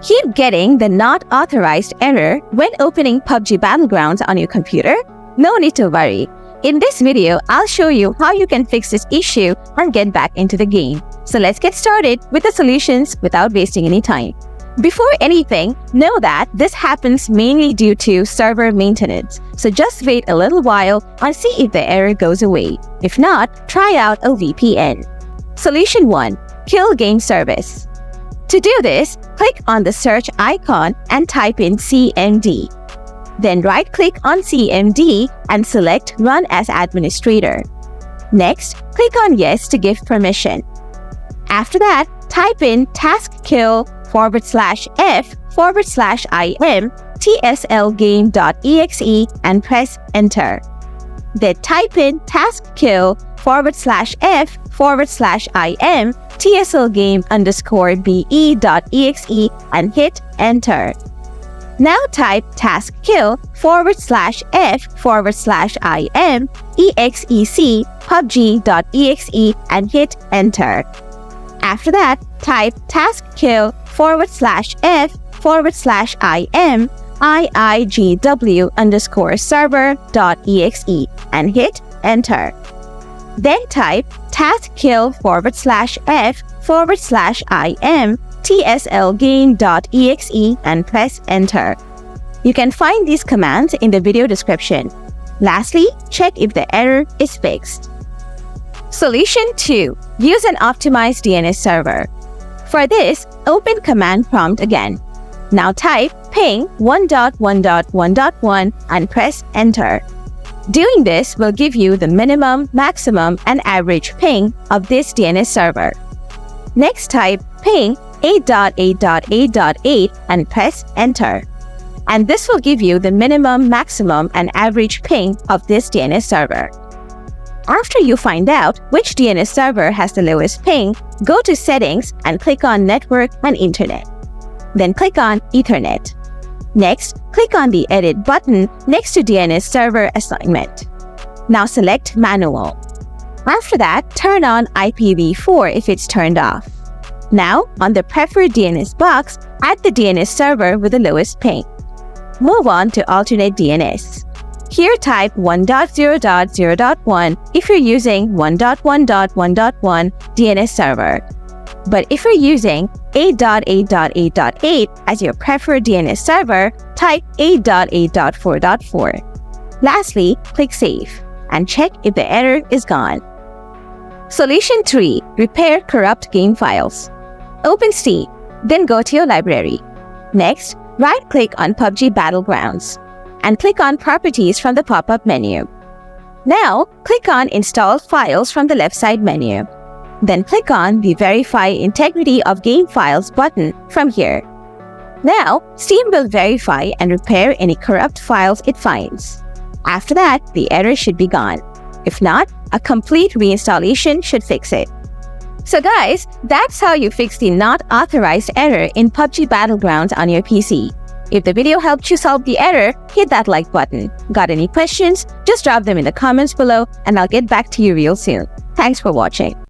Keep getting the not authorized error when opening PUBG Battlegrounds on your computer? No need to worry. In this video, I'll show you how you can fix this issue and get back into the game. So let's get started with the solutions without wasting any time. Before anything, know that this happens mainly due to server maintenance. So just wait a little while and see if the error goes away. If not, try out a VPN. Solution 1. Kill game service. To do this, click on the search icon and type in CMD. Then right-click on CMD and select Run as Administrator. Next, click on Yes to give permission. After that, type in taskkill/F/IM TslGame.exe and press Enter. Then type in taskkill/F/IM TslGame_BE.exe and hit Enter. Now type taskkill/F/IM EXEC PUBG.exe and hit Enter. After that, type taskkill/F/IM IIGW_server.exe and hit Enter. Then type taskkill/F/IM TslGame.exe and press Enter. You can find these commands in the video description. Lastly, check if the error is fixed. Solution 2. Use an optimized DNS server. For this, open command prompt again. Now type ping 1.1.1.1 and press Enter. Doing this will give you the minimum, maximum, and average ping of this DNS server. Next type ping 8.8.8.8 and press Enter. And this will give you the minimum, maximum, and average ping of this DNS server. After you find out which DNS server has the lowest ping, go to Settings and click on Network and Internet. Then click on Ethernet. Next, click on the Edit button next to DNS Server Assignment. Now select Manual. After that, turn on IPv4 if it's turned off. Now, on the Preferred DNS box, add the DNS server with the lowest ping. Move on to Alternate DNS. Here type 1.0.0.1 if you're using 1.1.1.1 DNS server. But if you're using 8.8.8.8 as your preferred DNS server, type 8.8.4.4. Lastly, click Save and check if the error is gone. Solution 3. Repair corrupt game files. Open Steam, then go to your library. Next, right-click on PUBG Battlegrounds and click on Properties from the pop-up menu. Now, click on Install Files from the left side menu. Then click on the Verify Integrity of Game Files button from here. Now, Steam will verify and repair any corrupt files it finds. After that, the error should be gone. If not, a complete reinstallation should fix it. So guys, that's how you fix the not authorized error in PUBG Battlegrounds on your PC. If the video helped you solve the error, hit that like button. Got any questions? Just drop them in the comments below and I'll get back to you real soon. Thanks for watching.